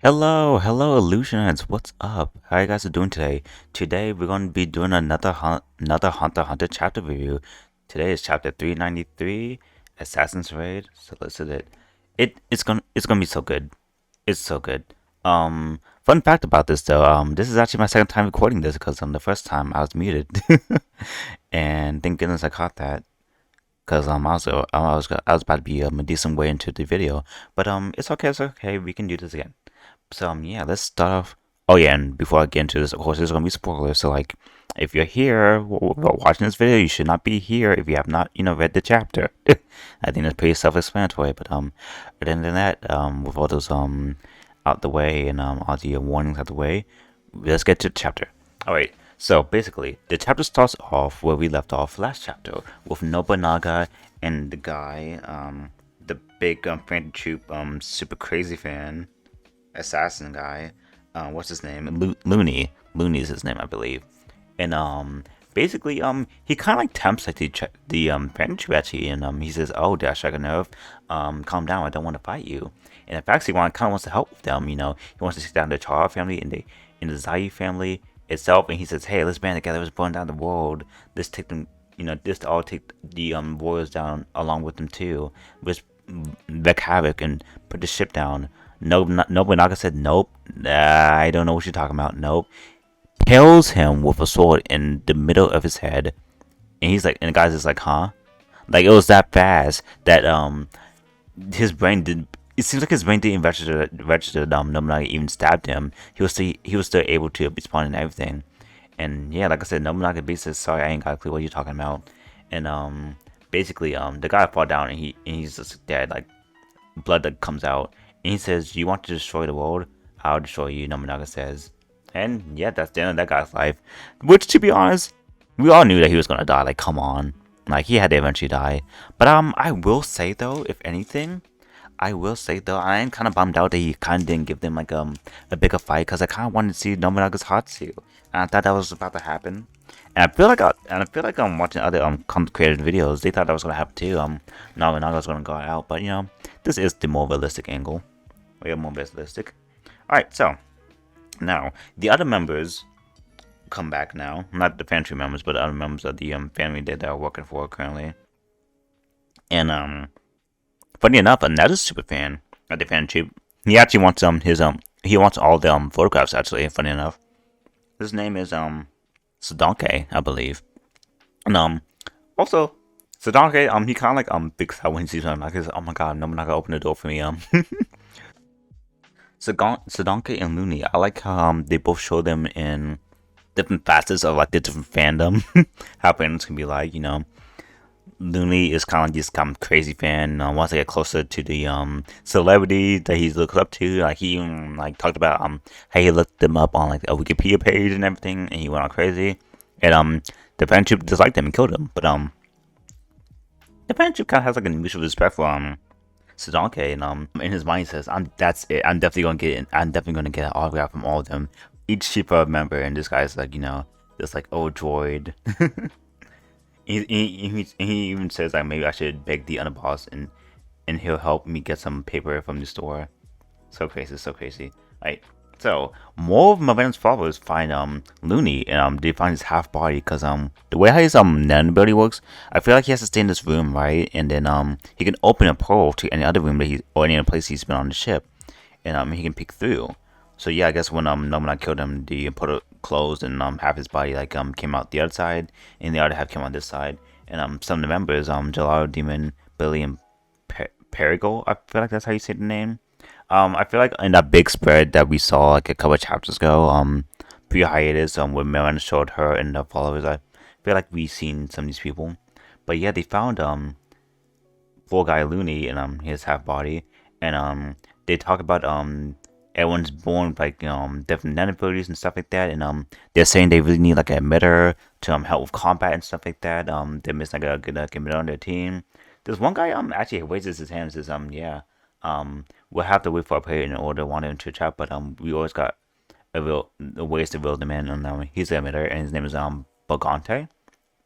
Hello, Illusionites. What's up? How you guys are doing today? Today we're going to be doing another Hunter chapter review. Today is chapter 393, Assassin's Raid Solicited. It's gonna be so good. It's so good. Fun fact about this though. This is actually my second time recording this because the first time I was muted, and thank goodness I caught that. Cause I was about to be a decent way into the video, but it's okay. We can do this again. So yeah, let's start off. Oh yeah, and before I get into this, of course, there's gonna be spoilers. So like, if you're here watching this video, you should not be here if you have not, read the chapter. I think that's pretty self-explanatory. But other than that, with all those out the way and all the warnings out the way, let's get to the chapter. All right. So basically, the chapter starts off where we left off last chapter with Nobunaga and the guy, the big fan troop, super crazy fan assassin guy. What's his name? Looney. Looney is his name, I believe. And basically, he kind of like tempts like the Pikachu actually, and he says, "Oh, did I strike a nerve? Calm down. I don't want to fight you." And in fact, he kind of wants to help with them. He wants to sit down the Chara family and the Zai family itself, and he says, "Hey, let's band together. Let's burn down the world. Let's take them. Let's all take the warriors down along with them too. Let's wreak havoc and put the ship down." Nobunaga said, "Nope. I don't know what you're talking about. Nope." Kills him with a sword in the middle of his head, and he's like, and the guy's just like, "Huh?" Like it was that fast that his brain did. It seems like his brain didn't register that Nobunaga even stabbed him. He was still able to respond and everything. And yeah, like I said, Nobunaga basically says, "Sorry, I ain't got a clue what you're talking about." And basically the guy fall down and he's just dead. Like blood that comes out. And he says, "Do you want to destroy the world? I'll destroy you," Nobunaga says. And yeah, that's the end of that guy's life. Which, to be honest, we all knew that he was gonna die. Like, come on. Like, he had to eventually die. But I will say, though, if anything, I am kind of bummed out that he kind of didn't give them, like, a bigger fight. Because I kind of wanted to see Nobunaga's Hatsu. And I thought that was about to happen. And I feel like I'm watching other content creator videos. They thought that was gonna happen too. Nobunaga was gonna go out, but this is the more realistic angle. We are more realistic. All right, so now the other members come back now. Not the pantry members, but the other members of the family that are working for currently. And funny enough, another super fan of the fan troop. He actually wants he wants all the photographs actually. Funny enough, his name is Sadonke, I believe. And also Sadonke, he kind of like big out when he sees him. Like, oh my god, Nobunaga opened the door for me. Sadonke and Looney, I like how they both show them in different facets of like the different fandom. How fans can be like, Looney is kind of like this crazy fan. Wants to get closer to the celebrity that he's looked up to. Like he even like talked about how he looked them up on like a Wikipedia page and everything, and he went all crazy. And the friendship disliked him and killed him. But the friendship kind of has like a mutual respect for Sadonke, and in his mind he says, That's it. I'm definitely gonna get it. I'm definitely gonna get an autograph from all of them, each Shipa member." And this guy's like, just like, "Oh, droid." He even says like maybe I should beg the underboss and he'll help me get some paper from the store. So crazy, so crazy. Right. So more of Maven's followers find Looney, and they find his half body because the way how his nan ability works, I feel like he has to stay in this room, right? And then he can open a portal to any other room that or any other place he's been on the ship, and he can peek through. So yeah, I guess when Nobunaga killed him, the portal closed, and half his body like came out the other side, and the other half came on this side. And some of the members, Gelato Demon, Billy, and Perigo, I feel like that's how you say the name. I feel like in that big spread that we saw like a couple of chapters ago, pre-hiatus, where Miranda showed her and the followers, I feel like we've seen some of these people. But yeah, they found poor guy Looney and his half body, and they talk about everyone's born with like different nan abilities and stuff like that, and they're saying they really need like a emitter to help with combat and stuff like that. They're missing like a good emitter on their team. There's one guy actually raises his hand and says yeah, we'll have to wait for a player in order to want him to chat, but we always got a ways to build the man, and he's an emitter, and his name is Bogante.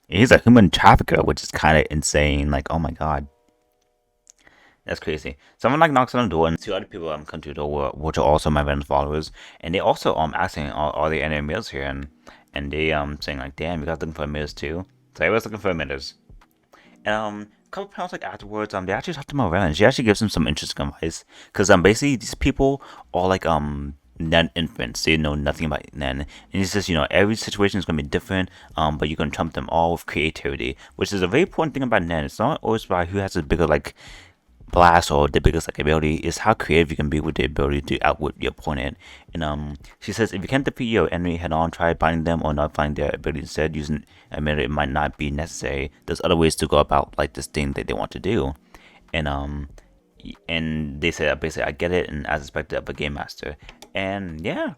He's a human trafficker, which is kind of insane. Like, oh my god, That's crazy. Someone like knocks on the door, and two other people come to the door, which are also my Venom's followers, and they also asking, are there any meals here? And they saying like, damn, you guys looking for meals too? So everyone's looking for meals. And a couple pounds like afterwards, they actually talk to Morella, and she actually gives him some interesting advice. Cause basically these people are like Nen infants. They know nothing about Nen, and he says, every situation is gonna be different. But you can trump them all with creativity, which is a very important thing about Nen. It's not always about who has a bigger like blast or the biggest like ability, is how creative you can be with the ability to outwit your opponent. And she says if you can't defeat your enemy head on, try finding them or not finding their ability instead. Using admit it might not be necessary. There's other ways to go about like this thing that they want to do. And they said basically I get it, and as expected of a game master. And yeah,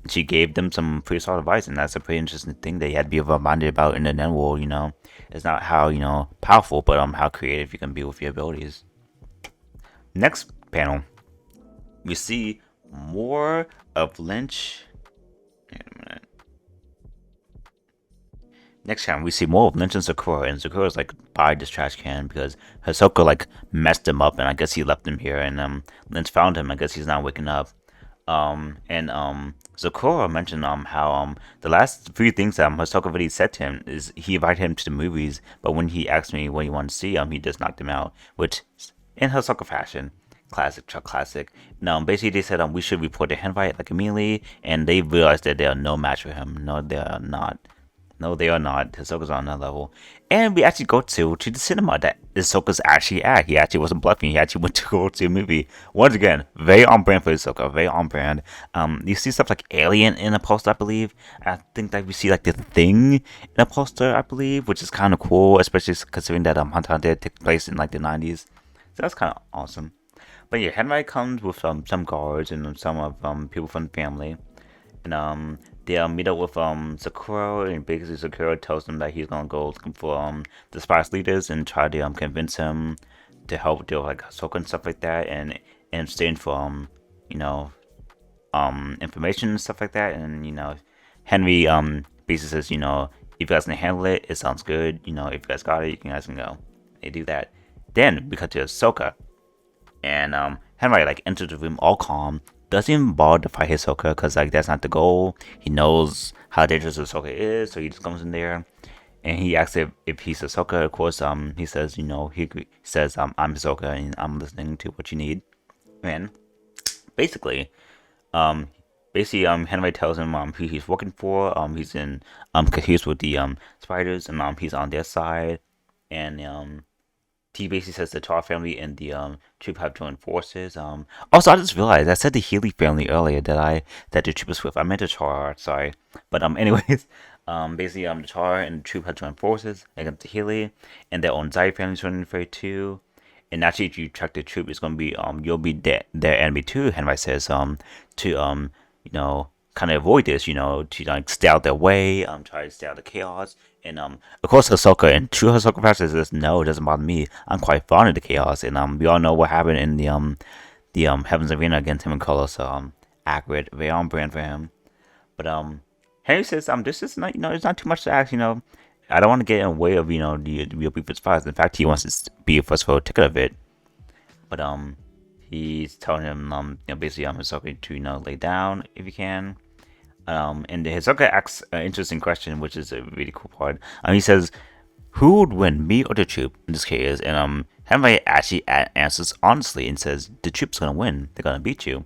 she gave them some pretty solid advice, and that's a pretty interesting thing that you had to be reminded about in the Nen world. It's not how powerful, but how creative you can be with your abilities. Next panel, we see more of Lynch. Wait a minute. Next time we see more of Lynch and Sakura, and Sakura's like by this trash can because Hisoka like messed him up, and I guess he left him here, and Lynch found him. I guess he's not waking up. And Sakura mentioned how the last few things that Hisoka really said to him is he invited him to the movies, but when he asked me what he wanted to see, he just knocked him out, which in Hisoka fashion. Classic, Chuck classic. Now, basically, they said we should report the invite like immediately, and they realized that they are no match for him. No, they are not. No, they are not. Hisoka's on that level. And we actually go to the cinema that Hisoka's actually at. He actually wasn't bluffing. He actually went to go to a movie. Once again, very on brand for Hisoka. Very on brand. You see stuff like Alien in a poster, I believe. I think that we see like The Thing in a poster, I believe, which is kind of cool, especially considering that Hunter Hunter took place in like the 90s. So that's kind of awesome. But yeah, Henry comes with some guards and some of people from the family. And they meet up with Sakura, and basically Sakura tells them that he's gonna go looking for the spice leaders and try to convince him to help deal with like Hisoka and stuff like that, and in exchange for information and stuff like that. And Henry basically says, if you guys can handle it, it sounds good. If you guys got it, you guys can go. They do that. Then we cut to Hisoka, and Henry like enters the room all calm. Doesn't even bother to fight Hisoka because like that's not the goal. He knows how dangerous Hisoka is, so he just comes in there and he asks if he's Hisoka. Of course, he says, he says, I'm Hisoka and I'm listening to what you need. And basically, Henry tells him who he's working for. He's in he's with the spiders, and he's on their side. And he basically says the Tar family and the troop have joined forces. Also, I just realized I said the Healy family earlier that the troop was with. I meant the Tar, sorry. But anyways, basically the Tar and the troop have joined forces against the Healy, and their own Zai family is running for it too. And actually, if you track the troop, it's gonna be you'll be their enemy too. Henry says to kind of avoid this, to like stay out their way, try to stay out of the chaos. And of course Hisoka, and true Hisoka practice says, no, it doesn't bother me. I'm quite fond of the chaos. And we all know what happened in the Heaven's Arena against him and Carlos. So accurate, very on brand for him. But Henry says this is not it's not too much to ask. I don't want to get in the way of the real people's fights. In fact, he wants to be a first for a ticket of it. But he's telling him basically Hisoka to lay down if you can. And Hisoka asks an interesting question, which is a really cool part. He says, "Who would win, me or the troop?" In this case, and Henry actually answers honestly and says, "The troop's gonna win. They're gonna beat you."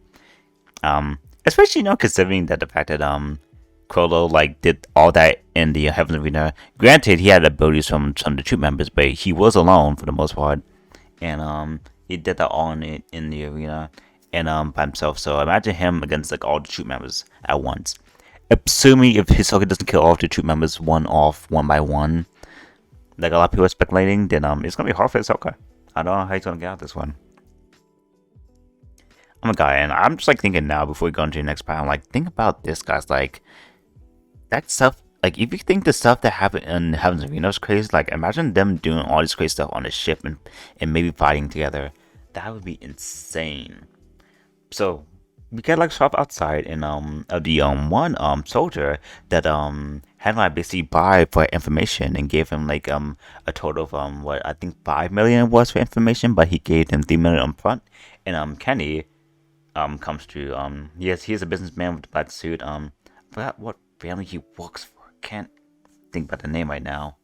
Especially considering that the fact that Krollo like did all that in the Heaven's Arena. Granted, he had abilities from some of the troop members, but he was alone for the most part, and he did that all in the arena and by himself. So imagine him against like all the troop members at once. Assuming if Hisoka doesn't kill all of the troop members one by one, like a lot of people are speculating, then it's gonna be hard for Hisoka. I don't know how he's gonna get out this one. I'm a guy, and I'm just like thinking now before we go into the next part. I'm like, think about this, guys. Like that stuff. Like if you think the stuff that happened in Heaven's Arena is crazy, like imagine them doing all this crazy stuff on a ship and maybe fighting together. That would be insane. So we get like shop outside and of the one soldier that Henry basically buy for information and gave him like a total of what I think 5 million was for information, but he gave him 3 million up front. And Kenny comes to yes, he's a businessman with a black suit. I forgot what family he works for. Can't think about the name right now.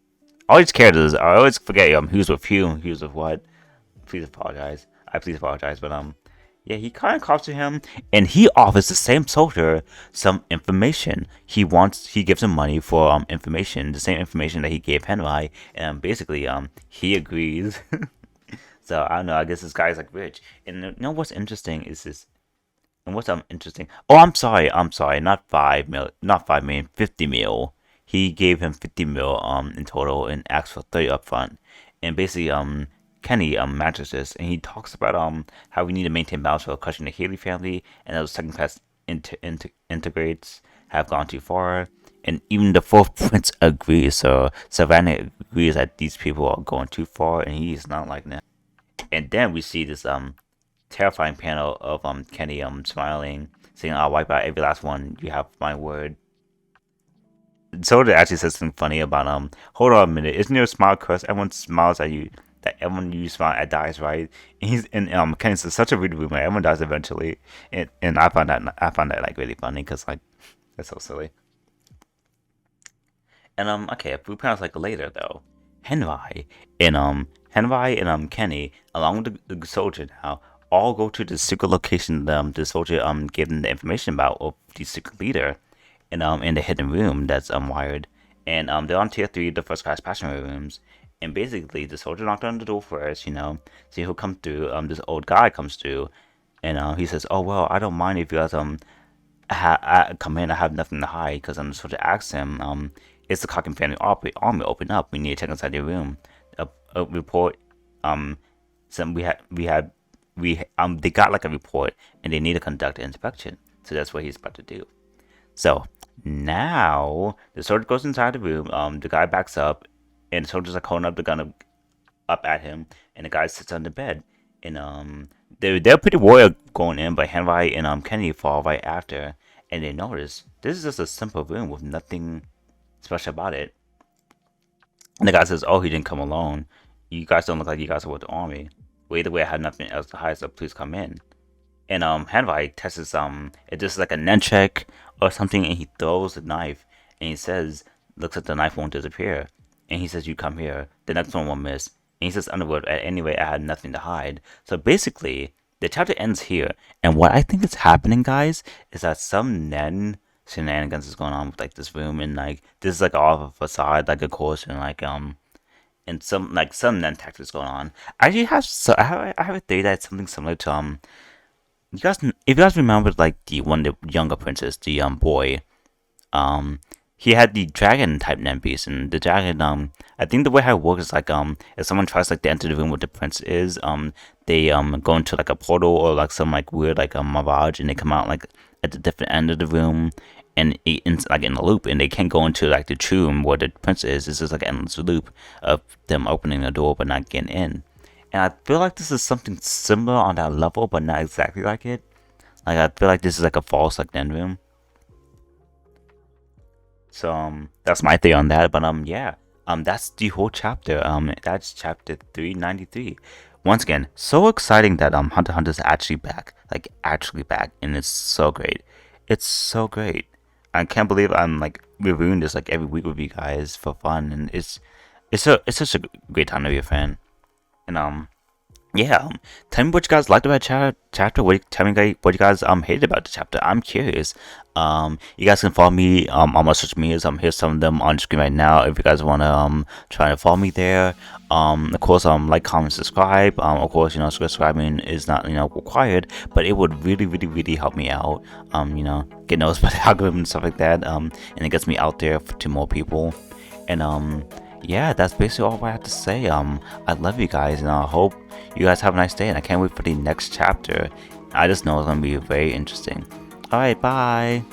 All these characters, I always forget who's with who, who's with what. Please apologize. Please apologize, but yeah, he kind of calls to him, and he offers the same soldier some information. He gives him money for information, the same information that he gave Henry, and basically he agrees. So I don't know. I guess this guy's like rich, and you know what's interesting is this. And what's interesting? Oh, I'm sorry. Not 5 mil, not 5 million, 50 mil. He gave him 50 mil in total and asked for 30 upfront. And basically Kenny matches this, and he talks about how we need to maintain balance for crushing the Haley family, and those second class integrates have gone too far. And even the fourth prince agrees. So Savannah agrees that these people are going too far, and he's not like that. And then we see this terrifying panel of Kenny smiling, saying, "I'll wipe out every last one. You have my word." Soda actually says something funny about hold on a minute, isn't your smile cursed? Everyone smiles at you. That everyone you smile at dies, right? And Kenny says such a weird rumor. Everyone dies eventually, and I found that like really funny because like that's so silly. And okay, a few panels like later though, Henry and Kenny along with the soldier now all go to the secret location the soldier gave them the information about of the secret leader in the hidden room that's wired. And they're on tier 3, the first class passenger rooms. And basically the soldier knocked on the door first, see who comes through. This old guy comes through, and he says, "Oh well, I don't mind if you guys come in. I have nothing to hide." Because the soldier asks him, "Is the Cocking family army open up? We need to check inside your room. A report. Some they got like a report, and they need to conduct an inspection. So that's what he's about to do." So now the soldier goes inside the room. The guy backs up, and the soldier's like holding up the gun up at him, and the guy sits on the bed. And they're pretty royal going in, but Henry and Kennedy fall right after, and they notice this is just a simple room with nothing special about it. And the guy says, "Oh, he didn't come alone. You guys don't look like you guys are with the army. Well, either way, I had nothing else to hide, so please come in." And Henry tests it just like a nunchuck or something, and he throws the knife, and he says, looks at the knife won't disappear, and he says, "You come here, the next one won't miss." And he says, "Underwood, anyway, I had nothing to hide." So basically, the chapter ends here, and what I think is happening, guys, is that some Nen shenanigans is going on with like this room, and like this is like all of a facade, like of course, and like and some Nen tactics going on. I actually I have a theory that it's something similar to you guys, if you guys remember, like the younger princess, the boy, he had the dragon type piece, and the dragon, I think the way how it works is like, if someone tries like to enter the room where the prince is, they go into like a portal or like some like weird like a mirage, and they come out like at the different end of the room, and it's like in a loop, and they can't go into like the true room where the prince is. This is like an endless loop of them opening the door but not getting in. And I feel like this is something similar on that level, but not exactly like it. Like, I feel like this is like a false, like, end room. So, that's my theory on that. But, yeah. That's the whole chapter. That's chapter 393. Once again, so exciting that, Hunter x Hunter is actually back. Like, actually back. And it's so great. It's so great. I can't believe I'm, like, reviewing this, like, every week with you guys for fun. And it's such a great time to be a fan. And yeah, tell me what you guys liked about chapter. Tell me what you guys hated about the chapter. I'm curious. You guys can follow me on my social medias. Here's some of them on screen right now. If you guys wanna try to follow me there. Of course, like, comment, subscribe. Of course, subscribing is not required, but it would really, really, really help me out. Get noticed by the algorithm and stuff like that. And it gets me out there to more people. And yeah, that's basically all I have to say. I love you guys, and I hope you guys have a nice day, and I can't wait for the next chapter. I just know it's gonna be very interesting. Alright, bye.